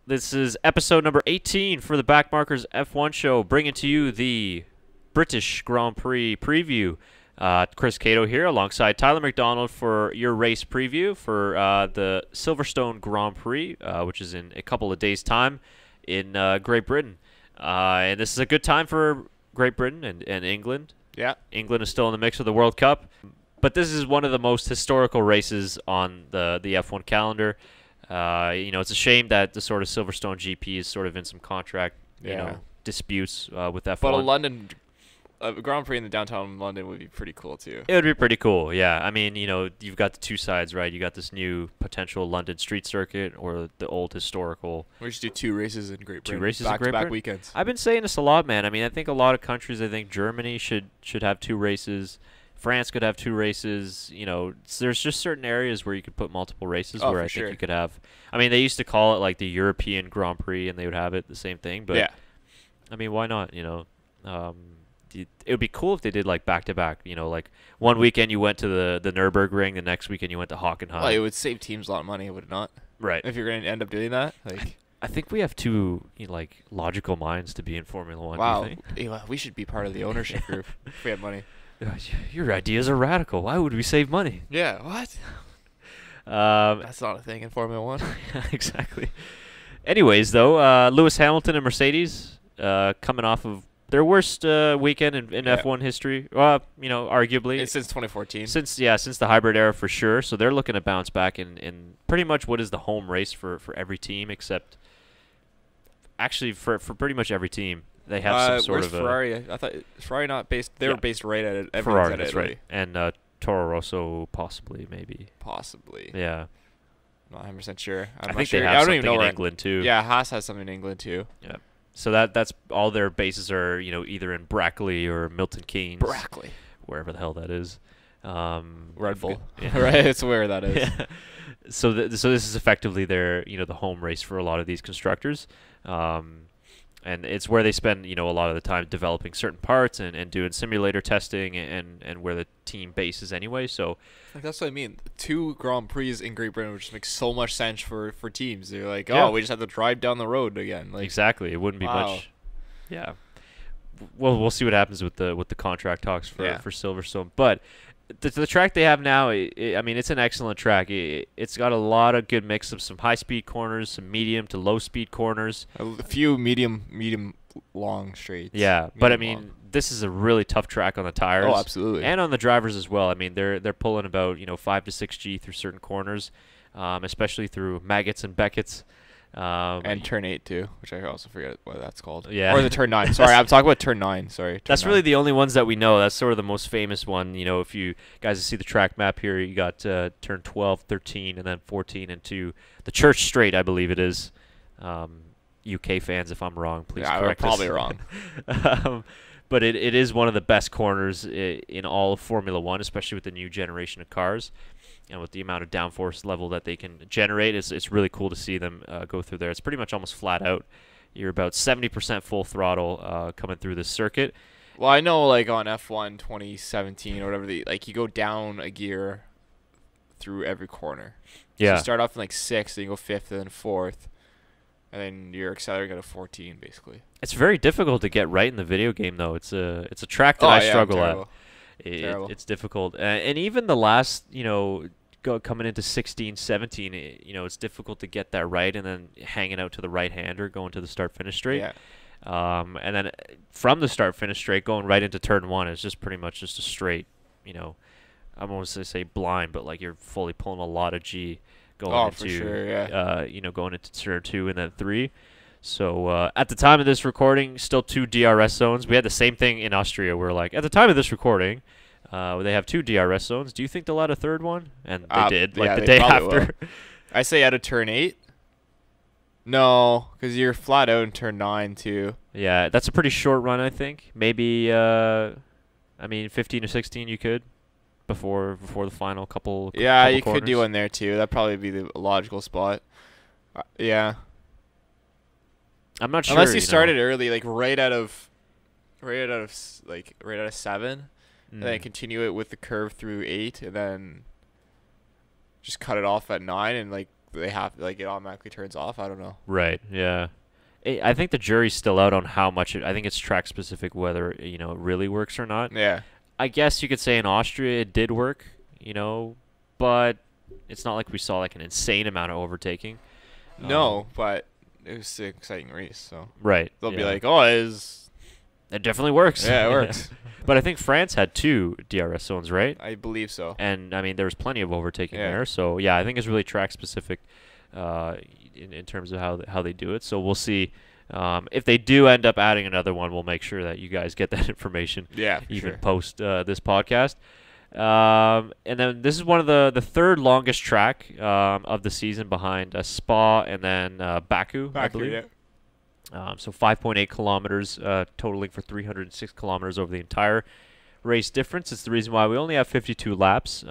This is episode number 18 for the BackMarkers F1 show, bringing to you the British Grand Prix preview. Chris Cato here alongside Tyler McDonald for your race preview for the Silverstone Grand Prix, which is in a couple of days' time in Great Britain. And this is a good time for Great Britain and England. Yeah. England is still in the mix of the World Cup. But this is one of the most historical races on the F1 calendar. It's a shame that the sort of Silverstone GP is sort of in some contract, disputes with F1. But a Grand Prix in the downtown London would be pretty cool too. It would be pretty cool, yeah. I mean, you've got the two sides, right? You got this new potential London street circuit or the old historical. We should do two races in Great Britain. Two races in Great Britain? Back-to-back weekends. I've been saying this a lot, man. I mean, I think a lot of countries, I think Germany should have two races. France could have two races. There's just certain areas where you could put multiple races where I think you could have. I mean, they used to call it like the European Grand Prix, and they would have it the same thing. But yeah, I mean, why not? It would be cool if they did like back to back. Like one weekend you went to the Nürburgring, the next weekend you went to Hockenheim. Well, it would save teams a lot of money, would it not? Right. If you're going to end up doing that, I think we have two logical minds to be in Formula One. Wow, do you think? We should be part of the ownership group if we had money. Your ideas are radical. Why would we save money? Yeah, what? That's not a thing in Formula One. Exactly. Anyways, though, Lewis Hamilton and Mercedes coming off of their worst weekend in F1 history. Arguably. It's since 2014. Since the hybrid era for sure. So they're looking to bounce back in pretty much what is the home race for every team, except actually for pretty much every team. They have some sort of Ferrari? I thought Ferrari not based. They were based right at it. Ferrari, that's right. And Toro Rosso possibly, maybe. Possibly. Yeah. Not 100% sure. I think they have something in England too. Yeah, Haas has something in England too. Yeah. So that's all their bases are, either in Brackley or Milton Keynes. Brackley. Wherever the hell that is. Red Bull. Yeah. Right, it's where that is. Yeah. So this is effectively their, the home race for a lot of these constructors. And it's where they spend, a lot of the time developing certain parts and doing simulator testing and where the team base is anyway. So that's what I mean. Two Grand Prix in Great Britain would just make so much sense for teams. They're like, we just have to drive down the road again. Exactly. It wouldn't be much. Yeah. Well, we'll see what happens with the contract talks for Silverstone. But the track they have now, it's an excellent track. It's got a lot of good mix of some high-speed corners, some medium to low-speed corners. A few medium, long straights. Yeah, but this is a really tough track on the tires. Oh, absolutely. And on the drivers as well. I mean, they're pulling about 5 to 6G through certain corners, especially through Maggots and Beckett's. And turn 8 too, which I also forget what that's called. Yeah. Or the turn 9. Sorry, I'm talking about turn 9. Sorry. That's really the only ones that we know. That's sort of the most famous one. If you guys see the track map here, you got turn 12, 13, and then 14 into the Church Straight, I believe it is. UK fans, if I'm wrong, please correct us. I'm probably wrong. But it is one of the best corners in all of Formula One, especially with the new generation of cars. And with the amount of downforce level that they can generate, it's really cool to see them go through there. It's pretty much almost flat out. You're about 70% full throttle coming through this circuit. Well, I know on F1 2017 or whatever, you go down a gear through every corner. Yeah. So you start off in 6th, then you go 5th, and then 4th, and then you're accelerating at a 14 basically. It's very difficult to get right in the video game though. It's a track that I struggle at. It's difficult, and even the last coming into 16, 17, it's difficult to get that right, and then hanging out to the right-hander, going to the start-finish straight. Yeah. And then from the start-finish straight, going right into turn 1 is just pretty much just a straight, I'm almost going to say blind, but you're fully pulling a lot of G going into, for sure, yeah. Going into turn 2 and then 3. So at the time of this recording, still 2 DRS zones. We had the same thing in Austria. We're at the time of this recording, they have 2 DRS zones. Do you think they'll add a third one? And they did, the day after. I say out of turn 8. No, because you're flat out in turn 9 too. Yeah, that's a pretty short run, I think. Maybe, 15 or 16 you could before the final couple. Yeah, couple you corners. could do one there too. That'd probably be the logical spot. Yeah. I'm not sure. Unless you started early, right out of 7. And then continue it with the curve through 8, and then just cut it off at 9 and they have like it automatically turns off. I don't know. Right. Yeah. I think the jury's still out on how much I think it's track specific whether it really works or not. Yeah. I guess you could say in Austria it did work, but it's not like we saw like an insane amount of overtaking. No, but it was an exciting race, so Right. they'll be like, "Oh, it definitely works." Yeah, it works. But I think France had 2 DRS zones, right? I believe so. And I mean, there was plenty of overtaking Yeah. there. So yeah, I think it's really track specific in terms of how they do it. So we'll see. If they do end up adding another one, we'll make sure that you guys get that information. Yeah, for even sure. post this podcast. And then this is one of the third longest track of the season behind Spa and then Baku, I believe. Yeah. So 5.8 kilometers, totaling for 306 kilometers over the entire race difference. It's the reason why we only have 52 laps.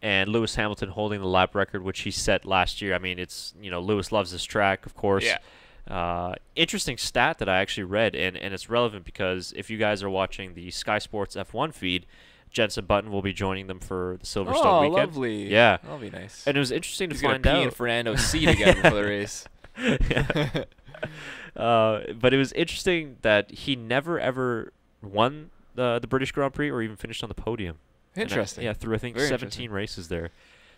And Lewis Hamilton holding the lap record, which he set last year. I mean, it's Lewis loves this track, of course. Yeah. Interesting stat that I actually read, and it's relevant because if you guys are watching the Sky Sports F1 feed, Jenson Button will be joining them for the Silverstone weekend. Lovely. Yeah. That'll be nice. And it was interesting to He's gonna find pee out. in Fernando's seat again before the race. Yeah. But it was interesting that he never ever won the British Grand Prix or even finished on the podium. Interesting. Through I think Very 17 races there.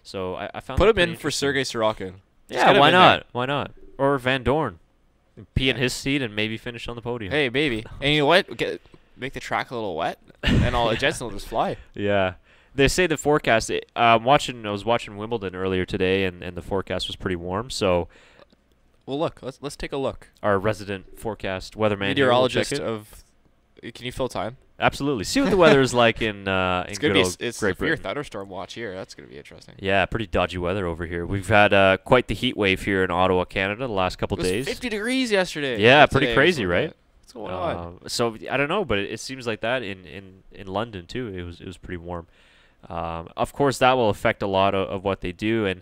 So I found Put that him pretty in for interesting. Sergei Sorokin. Just Yeah, get him why in there. not? Why not? Or Van Dorn, pee in his seat and maybe finish on the podium. Hey, baby. And you know what? Make the track a little wet, and all Jensen will just fly. Yeah. They say the forecast. I was watching Wimbledon earlier today, and the forecast was pretty warm. So Well, look. Let's take a look. our resident forecast weatherman here will check Meteorologist it. of. Can you fill time? Absolutely. See what the weather is like in It's good gonna be old it's Great severe Britain. thunderstorm watch here. That's gonna be interesting. Yeah, pretty dodgy weather over here. We've had quite the heat wave here in Ottawa, Canada, the last couple It was days. 50 degrees yesterday. Yeah, Or pretty today or crazy, something right? like that. What's going on? So I don't know, but it seems like that in London too. It was pretty warm. Of course, that will affect a lot of what they do, and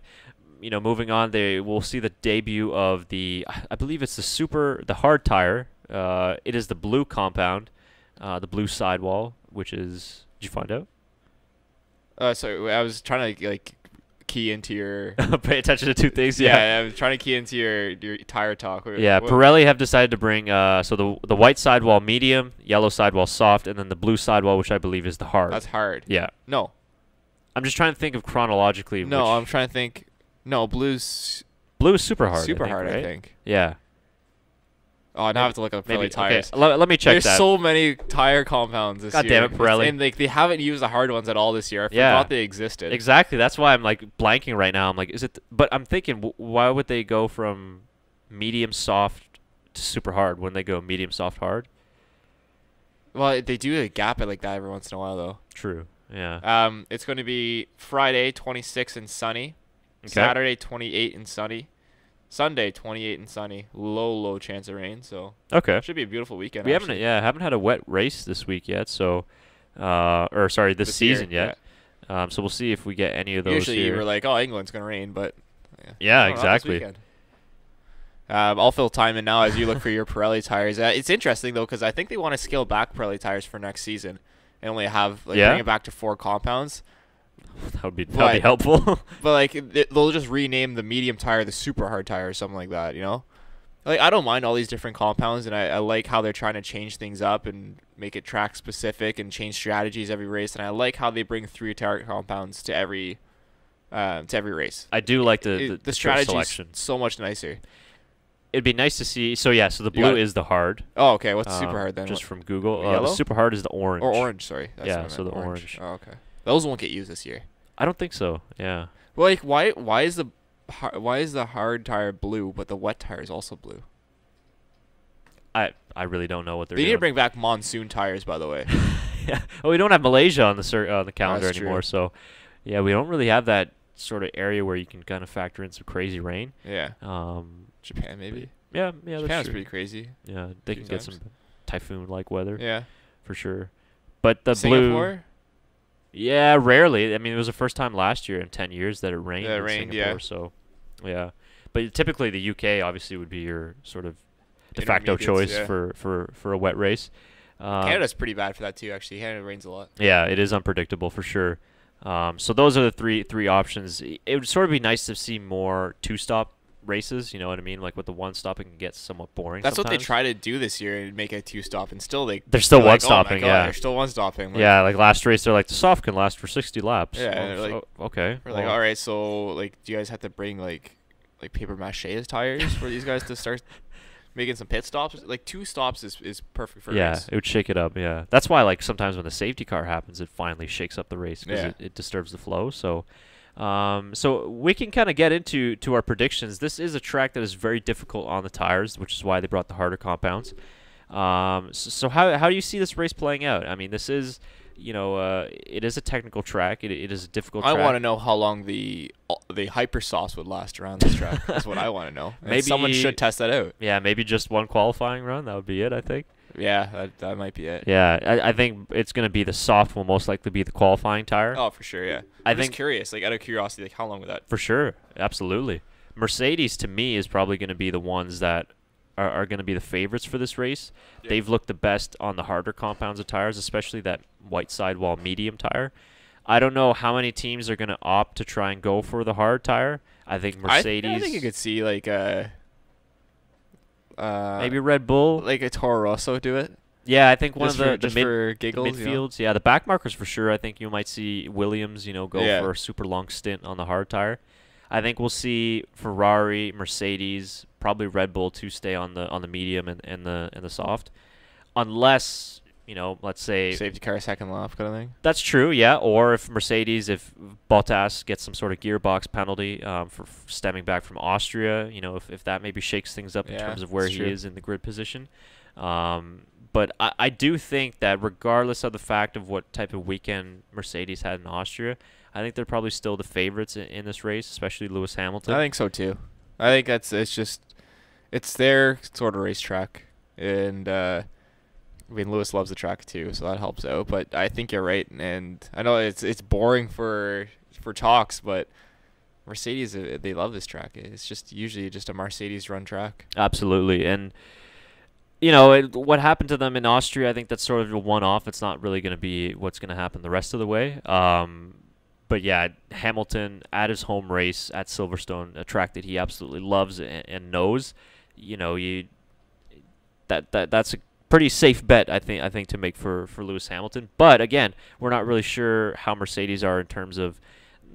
moving on, they will see the debut of I believe it's the hard tire. It is the blue compound, the blue sidewall, which is. Did you find out? So I was trying to key into your. Pay attention to 2 things. Yeah, I was trying to key into your tire talk. Yeah, Pirelli have decided to bring so the white sidewall medium, yellow sidewall soft, and then the blue sidewall, which I believe is the hard. That's hard. Yeah. No. I'm just trying to think of chronologically. No, which I'm trying to think. No, blue's blue is super hard. super I think, hard, right? I think. Yeah. Oh, now I have to look up Maybe Pirelli tires. Okay. Let me check There's that. so many tire compounds this God year. damn it, Pirelli. And they haven't used the hard ones at all this year. I Yeah. forgot they existed. Exactly. That's why I'm blanking right now. I'm like, is it? But I'm thinking, why would they go from medium soft to super hard when they go medium soft hard? Well, they do a gap it like that every once in a while, though. True. Yeah. It's going to be Friday, 26 and sunny. Okay. Saturday, 28 and sunny. Sunday, 28 and sunny. Low chance of rain. So Okay. it should be a beautiful weekend. We actually. haven't had a wet race this week yet. So, this year, season yet. So we'll see if we get any of those Usually here. you were like, oh, England's going to rain, but Yeah, no, not this exactly. weekend. I'll fill time in now as you look for your Pirelli tires. It's interesting, though, because I think they want to scale back Pirelli tires for next season and only have, bring it back to 4 compounds. That would be helpful. But, they'll just rename the medium tire the super hard tire or something like that, I don't mind all these different compounds, and I like how they're trying to change things up and make it track specific and change strategies every race, and I like how they bring 3 tire compounds to every race. I do like the strategy selection. so much nicer. It'd be nice to see. So the blue is the hard. Oh, okay. What's the super hard then? Just from Google. Yellow? The super hard is the orange. Or orange, sorry. That's Yeah, what I so meant, the orange. Oh, okay. Those won't get used this year. I don't think so. Yeah. Well, why is the hard tire blue but the wet tire is also blue? I really don't know what they're They doing. need to bring back monsoon tires, by the way. Yeah. Well, we don't have Malaysia on the calendar That's anymore, true. so yeah, we don't really have that sort of area where you can kind of factor in some crazy rain. Yeah. Um, Japan maybe. yeah, that's Japan's true. pretty crazy. Yeah, they few can get times. some typhoon-like weather Yeah. for sure. But the Singapore? blue, yeah, rarely. I mean, it was the first time last year in 10 years that it rained Yeah, it in rained, Singapore. yeah. So, yeah. But typically, the UK obviously would be your sort of de facto Intermediates, choice yeah. for a wet race. Canada's pretty bad for that too. Actually, Canada rains a lot. Yeah, it is unpredictable for sure. So those are the three options. It would sort of be nice to see more two-stop races. You know what I mean? Like with the one-stop, it can get somewhat boring. That's sometimes. what they try to do this year and make it two-stop, and still they're still like, one-stopping. oh my God, yeah, they're still one-stopping. Like, yeah. Like last race, they're like the soft can last for 60 laps. Yeah, okay. We're like, all right, so like, do you guys have to bring like paper mache tires for these guys to start making some pit stops? Like 2 stops is perfect for a race. It would shake it up. Yeah, that's why like sometimes when the safety car happens, it finally shakes up the race because it disturbs the flow. So, so we can kind of get into our predictions. This is a track that is very difficult on the tires, which is why they brought the harder compounds. So how do you see this race playing out? I mean, this is, it is a technical track. It is a difficult track. I want to know how long the hyper sauce would last around this track. That's what I want to know. Maybe someone should test that out. Yeah, maybe just one qualifying run. That would be it, I think. Yeah, that might be it. Yeah, I think it's going to be the soft will most likely be the qualifying tire. Oh, for sure, yeah. I'm just curious, like out of curiosity, like how long would that? For sure, absolutely. Mercedes, to me, is probably going to be the ones that are going to be the favorites for this race. Yeah. They've looked the best on the harder compounds of tires, especially that white sidewall medium tire. I don't know how many teams are going to opt to try and go for the hard tire. I think Mercedes. I think you could see like maybe Red Bull, like a Toro Rosso do it. Yeah, I think one just of the giggles, midfields. Yeah, the BackMarkers for sure. I think you might see Williams, go for a super long stint on the hard tire. I think we'll see Ferrari, Mercedes, probably Red Bull to stay on the medium and the soft, unless let's say safety car second lap kind of thing. That's true, yeah. Or if Bottas gets some sort of gearbox penalty for stemming back from Austria, if that maybe shakes things up in terms of where he is in the grid position. But I do think that regardless of the fact of what type of weekend Mercedes had in Austria, I think they're probably still the favorites in this race, especially Lewis Hamilton. I think so too. I think it's their sort of racetrack, and I mean Lewis loves the track too, so that helps out. But I think you're right, and I know it's boring for talks, but Mercedes, they love this track. It's just usually just a Mercedes run track. Absolutely, and what happened to them in Austria, I think that's sort of a one-off. It's not really going to be what's going to happen the rest of the way. But yeah, Hamilton at his home race at Silverstone, a track that he absolutely loves and knows, that's a pretty safe bet, I think to make for Lewis Hamilton. But again, we're not really sure how Mercedes are in terms of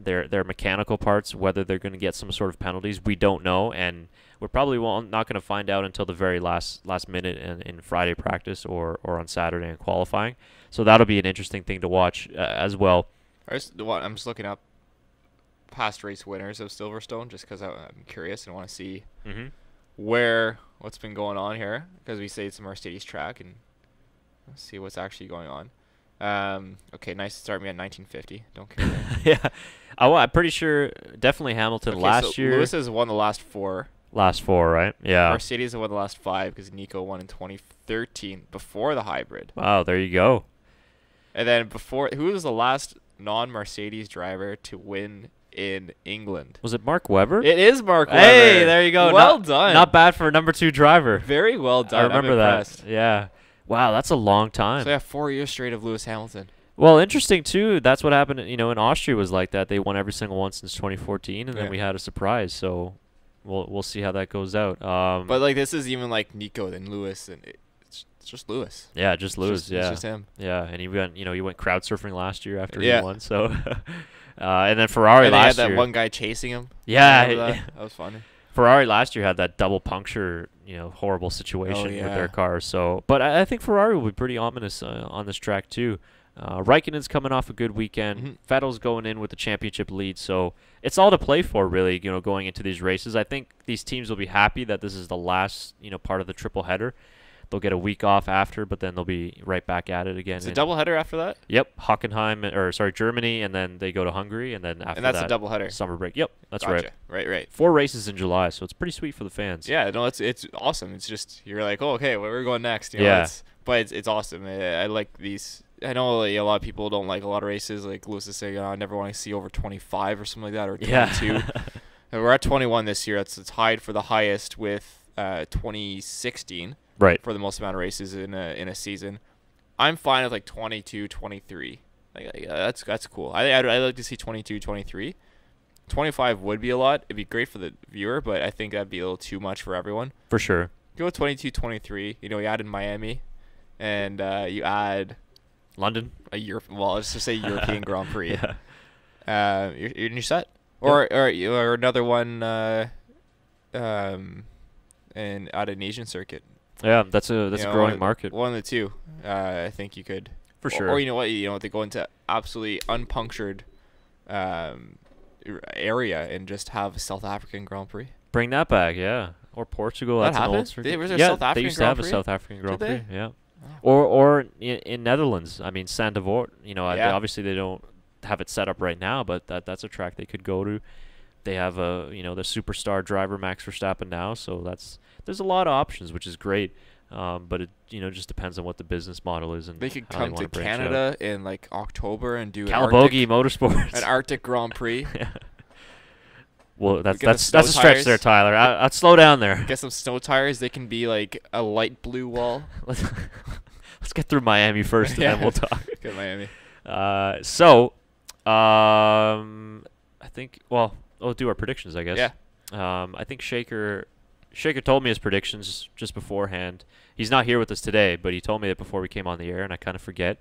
their mechanical parts, whether they're going to get some sort of penalties. We don't know, and we're probably not going to find out until the very last minute in Friday practice or on Saturday in qualifying. So that'll be an interesting thing to watch as well. I'm just looking up past race winners of Silverstone just because I'm curious and want to see what's been going on here, because we say it's a Mercedes track, and let's see what's actually going on. Okay, nice to start me at 1950. Don't care. Yeah. Oh, I'm pretty sure definitely Hamilton last year. Lewis has won the last 4. Last 4, right? Yeah. Mercedes have won the last 5 because Nico won in 2013 before the hybrid. Wow, there you go. And then who was the last non-Mercedes driver to win in England? Was it Mark Webber? It is Mark Webber. Hey, there you go. Well done. Not bad for a number 2 driver. Very well done. I remember that. Yeah. Wow, that's a long time. So 4 years straight of Lewis Hamilton. Well, interesting too. That's what happened. In Austria was like that. They won every single one since 2014, and then we had a surprise. So we'll see how that goes out. But like this is even like Nico than Lewis, and it's just Lewis. Yeah, just Lewis. It's just him. Yeah, and he went crowd surfing last year after he won. So, and then Ferrari last year. Had that one guy chasing him. Yeah, that was funny. Ferrari last year had that double puncture, horrible situation with their car. So, but I think Ferrari will be pretty ominous on this track too. Raikkonen's coming off a good weekend. Vettel's going in with the championship lead, so it's all to play for, really. Going into these races, I think these teams will be happy that this is the last, part of the triple header. They'll get a week off after, but then they'll be right back at it again. It's a double header after that? Yep, Germany, and then they go to Hungary, and then after that's a double header. Summer break. Yep, that's gotcha. right. Right. 4 races in July, so it's pretty sweet for the fans. Yeah, no, it's awesome. It's just you're like, oh, okay, where are we going next? But it's awesome. I like these. I know a lot of people don't like a lot of races. Like Lewis is saying, I never want to see over 25 or something like that, or 22. Yeah. We're at 21 this year. It's tied for the highest with 2016. Right. For the most amount of races in a season. I'm fine with like 22, 23. Yeah, that's cool. I'd like to see 22, 23. 25 would be a lot. It'd be great for the viewer, but I think that'd be a little too much for everyone. For sure. Go 22, 23. You add in Miami, and you add London. Well, let's just say European Grand Prix. Yeah. You're set. Or another one, and at an Asian circuit. Yeah, that's a growing market. One of the two. I think you could. For sure. Or you know what? They go into absolutely unpunctured area and just have a South African Grand Prix. Bring that back, yeah. Or Portugal. That That's an old happened? circuit. Was there Yeah, South they African used to Grand have a Prix? South African Grand Did Prix. they? Yeah. Oh. Or in Netherlands. I mean, Sandvoort. Yeah. Obviously they don't have it set up right now, but that's a track they could go to. They have the superstar driver Max Verstappen now, so there's a lot of options, which is great. But it just depends on what the business model is and They could how come wanna to branch out. Canada in like October and do Calabogie Motorsports. an Arctic Grand Prix. Yeah. Well, that's get the a snow stretch tires. there, Tyler. I'd slow down there. Get some snow tires. They can be like a light blue wall. Let's get through Miami first, and then we'll talk. Good Miami. I think we'll do our predictions, I guess. Yeah. I think Shaker told me his predictions just beforehand. He's not here with us today, but he told me it before we came on the air, and I kind of forget.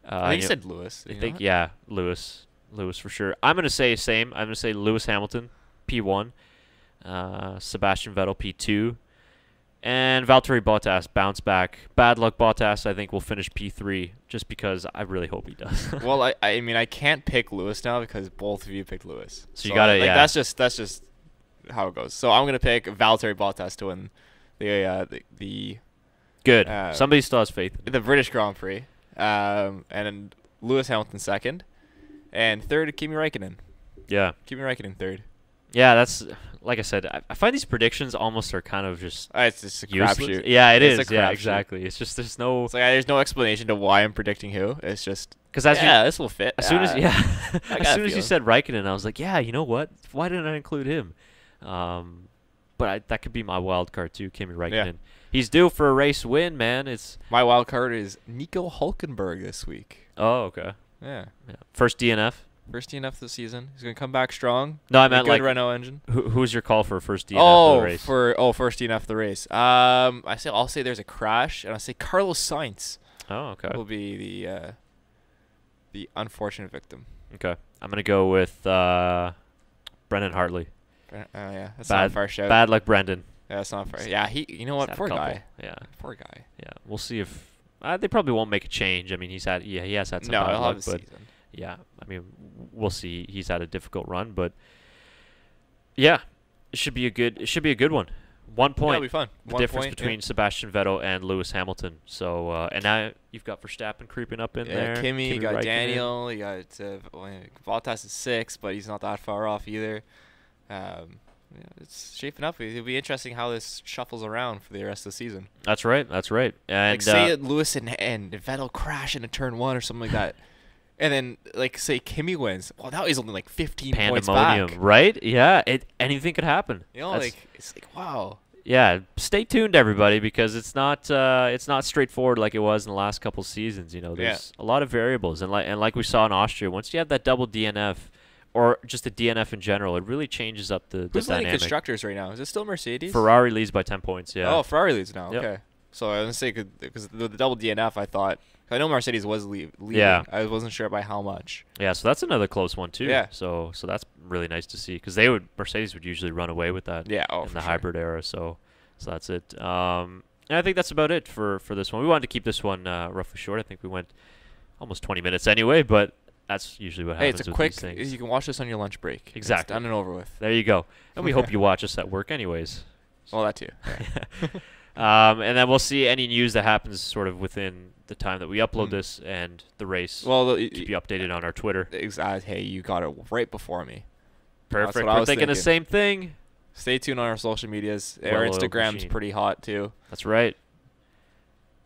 I think he said Lewis. I think Lewis for sure. I'm gonna say same. I'm gonna say Lewis Hamilton, P1, Sebastian Vettel, P2, and Valtteri Bottas bounce back. Bad luck, Bottas. I think will finish P3 just because I really hope he does. Well, I mean I can't pick Lewis now because both of you picked Lewis. So you gotta That's just how it goes. So I'm gonna pick Valtteri Bottas to win the Good. Somebody still has faith. the British Grand Prix, and then Lewis Hamilton second, and third Kimi Räikkönen. Yeah. Kimi Räikkönen third. Yeah, that's like I said. I find these predictions almost are kind of just It's just a useless. crapshoot. Yeah, It's a is. Yeah, crapshoot. exactly. It's just there's no explanation to why I'm predicting who. It's just because this will fit. as soon as got as a soon as you feeling. said Raikkonen, I was like, yeah, you know what? Why didn't I include him? But that could be my wild card too, Kimi Räikkönen. Yeah. He's due for a race win, man. It's My wild card is Nico Hulkenberg this week. okay. Yeah. First DNF. First DNF this season. He's gonna come back strong. No, I With a meant good like Renault engine. who's your call for first DNF of the race? First DNF of the race. I'll say there's a crash, and I'll say Carlos Sainz Oh, okay. will be the unfortunate victim. Okay. I'm gonna go with Brendan Hartley. Yeah, that's not a fair shout. Bad luck, Brendan. Yeah, that's not fair. Yeah, you know He's what? had a Poor couple. guy. Yeah. Poor guy. Yeah. We'll see if they probably won't make a change. I mean, he has had some No, bad he'll luck, have a but season. yeah, I mean, we'll see. He's had a difficult run, but yeah, it should be a good one. 1 Yeah, point. it'll be fun. The 1 difference point, between Sebastian Vettel and Lewis Hamilton. So and now you've got Verstappen creeping up in there. Kimi, you got Räikkönen. Daniel, you got Bottas is 6, but he's not that far off either. It's shaping up. It'll be interesting how this shuffles around for the rest of the season. That's right. And Like say Lewis and Vettel crash into turn 1 or something like that, and then like say Kimi wins. Well, now he's only like 15 points pandemonium, back. right? Yeah, anything could happen. Like it's like wow. Yeah, stay tuned, everybody, because it's not straightforward like it was in the last couple seasons. There's a lot of variables, and like we saw in Austria, once you have that double DNF, or just a DNF in general, it really changes up the Who's leading dynamic. constructors right now? Is it still Mercedes? Ferrari leads by 10 points. Yeah. Oh, Ferrari leads now. Yep. Okay. So I was gonna say because the double DNF, I know Mercedes was leading. Yeah. I wasn't sure by how much. Yeah, so that's another close one too. Yeah. So that's really nice to see because Mercedes would usually run away with that. Yeah. Oh, in for the sure. hybrid era. So that's it. And I think that's about it for this one. We wanted to keep this one roughly short. I think we went almost 20 minutes anyway, but that's usually what Hey, happens it's a with quick. these things. You can watch this on your lunch break. Exactly. It's done and over with. There you go. And we hope you watch us at work anyways. Well, that too. Yeah. And then we'll see any news that happens sort of within the time that we upload this and the race. Well, keep you updated on our Twitter. Hey, you got it right before me. Perfect. what I We're was thinking the thinking. same thing. Stay tuned on our social medias. Our Well-oiled Instagram's machine. pretty hot too. That's right.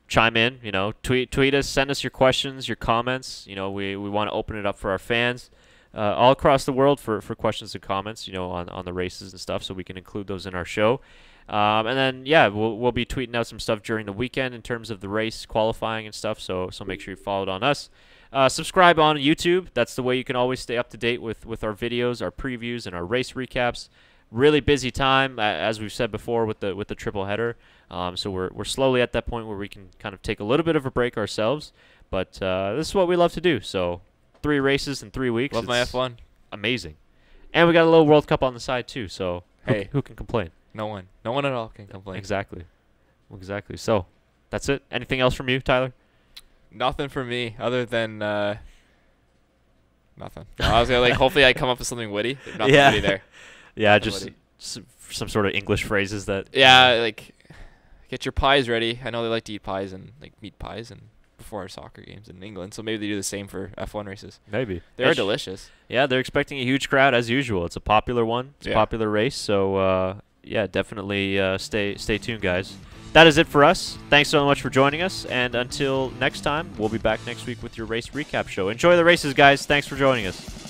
Chime in, tweet us, send us your questions, your comments. We want to open it up for our fans all across the world for questions and comments, on the races and stuff, so we can include those in our show. And then, we'll be tweeting out some stuff during the weekend in terms of the race qualifying and stuff, so make sure you follow it on us. Subscribe on YouTube. That's the way you can always stay up to date with our videos, our previews, and our race recaps. Really busy time, as we've said before, with the triple header. So we're slowly at that point where we can kind of take a little bit of a break ourselves. But this is what we love to do. So 3 races in 3 weeks. Love my F1. Amazing. And we got a little World Cup on the side too. So hey, who can complain? No one. No one at all can complain. Exactly. So that's it. Anything else from you, Tyler? Nothing for me other than nothing. No, I was gonna hopefully I come up with something witty. Nothing witty there. Yeah, nothing just witty. some sort of English phrases that. Yeah, get your pies ready. I know they like to eat pies and meat pies and before our soccer games in England, so maybe they do the same for F1 races. Maybe they are delicious. Yeah, they're expecting a huge crowd as usual. It's a popular one. It's a popular race. So yeah, definitely stay tuned, guys. That is it for us. Thanks so much for joining us, and until next time, we'll be back next week with your race recap show. Enjoy the races, guys. Thanks for joining us.